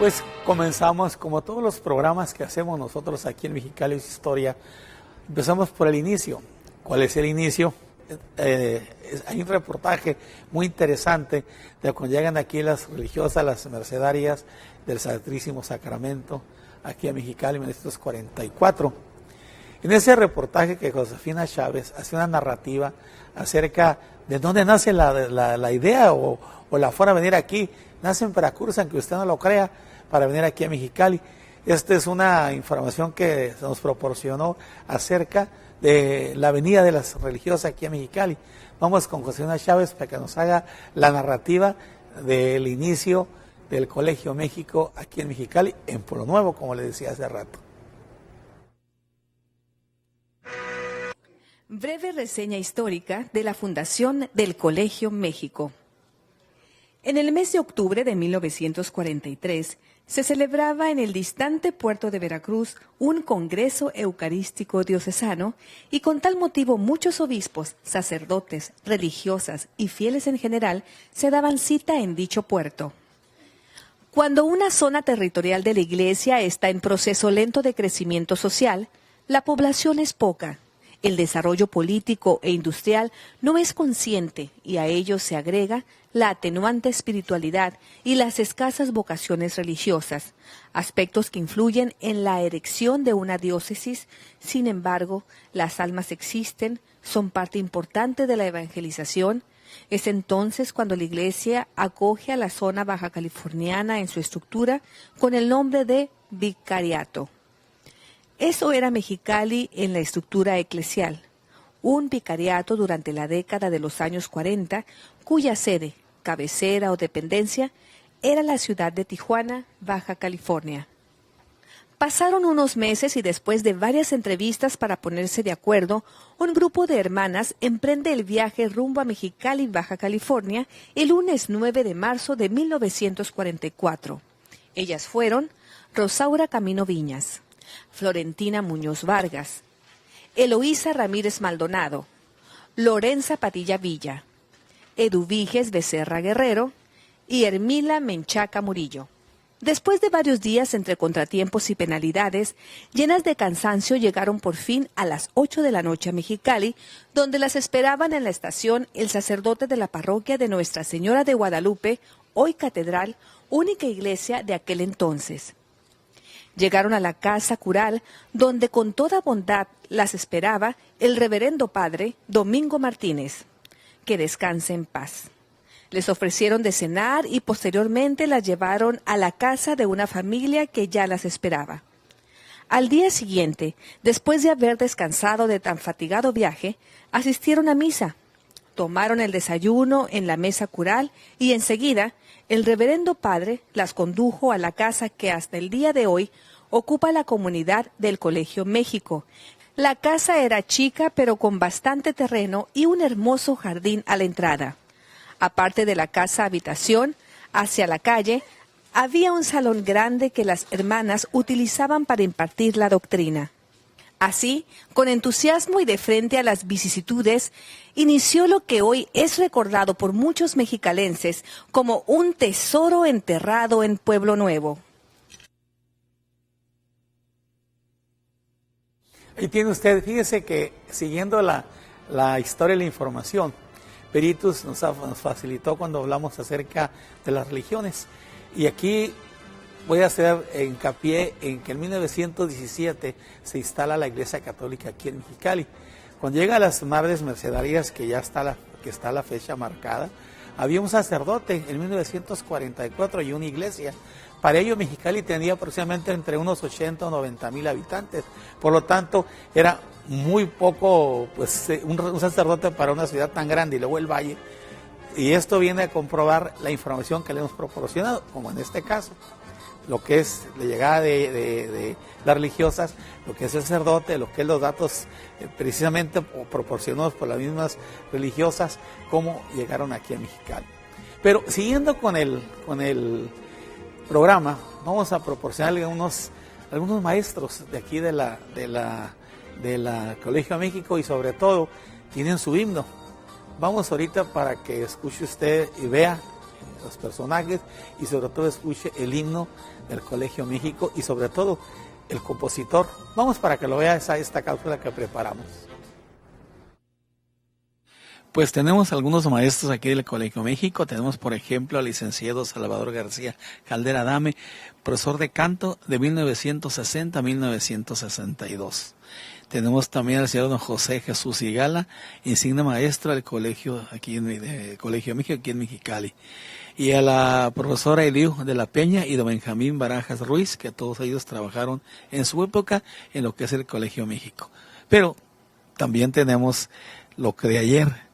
Pues comenzamos, como todos los programas que hacemos nosotros aquí en Mexicali Historia, empezamos por el inicio. ¿Cuál es el inicio? Hay un reportaje muy interesante de cuando llegan aquí las religiosas, las mercedarias del Santísimo Sacramento, aquí a Mexicali en 1944. En ese reportaje que Josefina Chávez hace una narrativa acerca de dónde nace la idea o la forma de venir aquí. Nace en Veracruz, aunque usted no lo crea, para venir aquí a Mexicali. Esta es una información que se nos proporcionó acerca de la venida de las religiosas aquí a Mexicali. Vamos con Josefina Chávez para que nos haga la narrativa del inicio del Colegio México aquí en Mexicali, en Pueblo Nuevo, como le decía hace rato. Breve reseña histórica de la fundación del Colegio México. En el mes de octubre de 1943 se celebraba en el distante puerto de Veracruz un congreso eucarístico diocesano y con tal motivo muchos obispos, sacerdotes, religiosas y fieles en general se daban cita en dicho puerto. Cuando una zona territorial de la Iglesia está en proceso lento de crecimiento social, la población es poca. El desarrollo político e industrial no es consciente y a ello se agrega la atenuante espiritualidad y las escasas vocaciones religiosas, aspectos que influyen en la erección de una diócesis. Sin embargo, las almas existen, son parte importante de la evangelización. Es entonces cuando la Iglesia acoge a la zona baja californiana en su estructura con el nombre de vicariato. Eso era Mexicali en la estructura eclesial, un vicariato durante la década de los años 40, cuya sede, cabecera o dependencia era la ciudad de Tijuana, Baja California. Pasaron unos meses y después de varias entrevistas para ponerse de acuerdo, un grupo de hermanas emprende el viaje rumbo a Mexicali, Baja California, el lunes 9 de marzo de 1944. Ellas fueron Rosaura Camino Viñas, Florentina Muñoz Vargas, Eloísa Ramírez Maldonado, Lorenza Padilla Villa, Eduviges Becerra Guerrero y Hermila Menchaca Murillo. Después de varios días entre contratiempos y penalidades, llenas de cansancio llegaron por fin a las 8 de la noche a Mexicali, donde las esperaban en la estación el sacerdote de la parroquia de Nuestra Señora de Guadalupe, hoy catedral, única iglesia de aquel entonces. Llegaron a la casa cural, donde con toda bondad las esperaba el reverendo padre Domingo Martínez. Que descanse en paz. Les ofrecieron de cenar y posteriormente las llevaron a la casa de una familia que ya las esperaba. Al día siguiente, después de haber descansado de tan fatigado viaje, asistieron a misa. Tomaron el desayuno en la mesa cural y enseguida el reverendo padre las condujo a la casa que hasta el día de hoy ocupa la comunidad del Colegio México. La casa era chica pero con bastante terreno y un hermoso jardín a la entrada. Aparte de la casa habitación, hacia la calle, había un salón grande que las hermanas utilizaban para impartir la doctrina. Así, con entusiasmo y de frente a las vicisitudes, inició lo que hoy es recordado por muchos mexicalenses como un tesoro enterrado en Pueblo Nuevo. Ahí tiene usted, fíjese que siguiendo la historia y la información, Peritus nos facilitó cuando hablamos acerca de las religiones. Y aquí voy a hacer hincapié en que en 1917 se instala la Iglesia Católica aquí en Mexicali. Cuando llega a las Madres Mercedarias, que ya está la fecha marcada, había un sacerdote en 1944 y una iglesia. Para ello Mexicali tenía aproximadamente entre unos 80 o 90 mil habitantes. Por lo tanto, era muy poco, pues un sacerdote para una ciudad tan grande y luego el valle. Y esto viene a comprobar la información que le hemos proporcionado, como en este caso, lo que es la llegada de las religiosas, lo que es el sacerdote, lo que es los datos precisamente proporcionados por las mismas religiosas, cómo llegaron aquí a Mexicali. Pero siguiendo con el programa, vamos a proporcionarle algunos maestros de aquí de la Colegio México y sobre todo tienen su himno. Vamos ahorita para que escuche usted y vea los personajes y sobre todo escuche el himno del Colegio México y sobre todo el compositor. Vamos para que lo veas a esta cápsula que preparamos. Pues tenemos algunos maestros aquí del Colegio México. Tenemos, por ejemplo, al licenciado Salvador García Caldera Adame, profesor de canto de 1960 a 1962. Tenemos también al señor don José Jesús Higala, insigne maestro del colegio aquí en Colegio México, aquí en Mexicali. Y a la profesora Eliu de la Peña y don Benjamín Barajas Ruiz, que todos ellos trabajaron en su época en lo que es el Colegio México. Pero también tenemos lo que de ayer,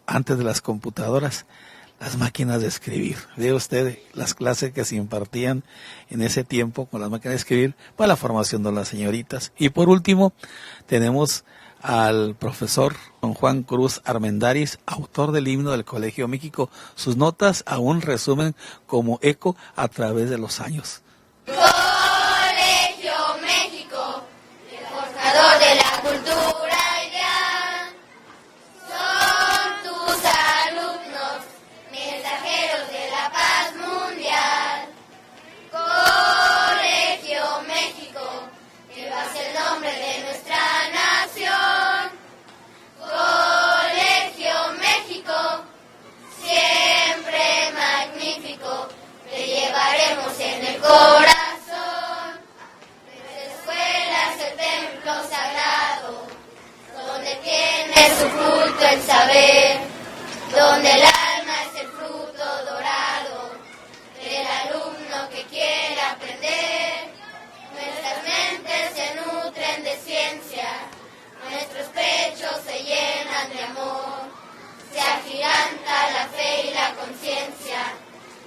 antes de las computadoras, las máquinas de escribir. Ve usted las clases que se impartían en ese tiempo con las máquinas de escribir para la formación de las señoritas. Y por último, tenemos al profesor don Juan Cruz Armendáriz, autor del himno del Colegio México. Sus notas aún resumen como eco a través de los años. Colegio México, el forjador de la cultura ideal, son tus alumnos, mensajeros de la paz mundial. Colegio México, llevas el nombre de nuestra nación. Colegio México, siempre magnífico, te llevaremos en el corazón. Nuestra escuela es el templo sagrado, donde tiene su fruto el saber, donde el alma es el fruto dorado del alumno que quiere aprender. Nuestras mentes se nutren de ciencia, nuestros pechos se llenan de amor, se agiganta la fe y la conciencia,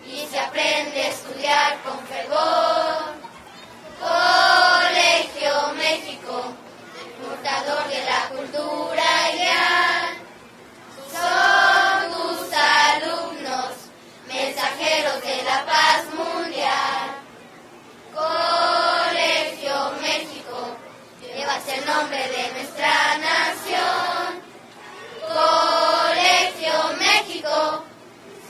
y se aprende a estudiar con fervor. Colegio México, portador de la cultura ideal, son tus alumnos, mensajeros de la paz mundial. Colegio México, llevas el nombre de nuestra nación. Colegio México,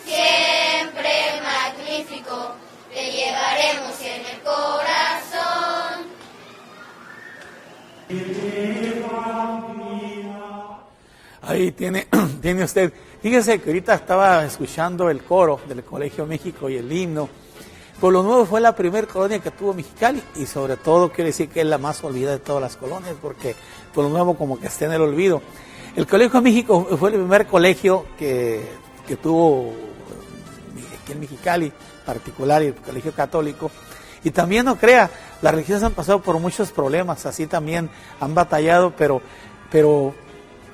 siempre magnífico, te llevaremos en el corazón. Ahí tiene usted. Fíjese que ahorita estaba escuchando el coro del Colegio México y el himno. Por lo nuevo fue la primera colonia que tuvo Mexicali y sobre todo quiere decir que es la más olvidada de todas las colonias porque por lo nuevo como que está en el olvido. El Colegio México fue el primer colegio que tuvo aquí en Mexicali particular y el Colegio Católico. Y también no crea, las religiones han pasado por muchos problemas, así también han batallado, pero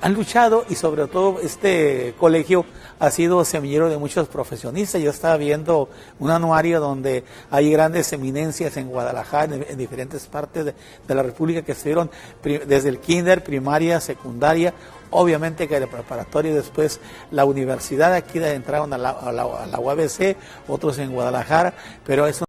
han luchado y sobre todo este colegio ha sido semillero de muchos profesionistas. Yo estaba viendo un anuario donde hay grandes eminencias en Guadalajara, en diferentes partes de la República que estuvieron desde el kinder, primaria, secundaria, obviamente que la preparatoria y después la universidad. Aquí entraron a la UABC, otros en Guadalajara, pero eso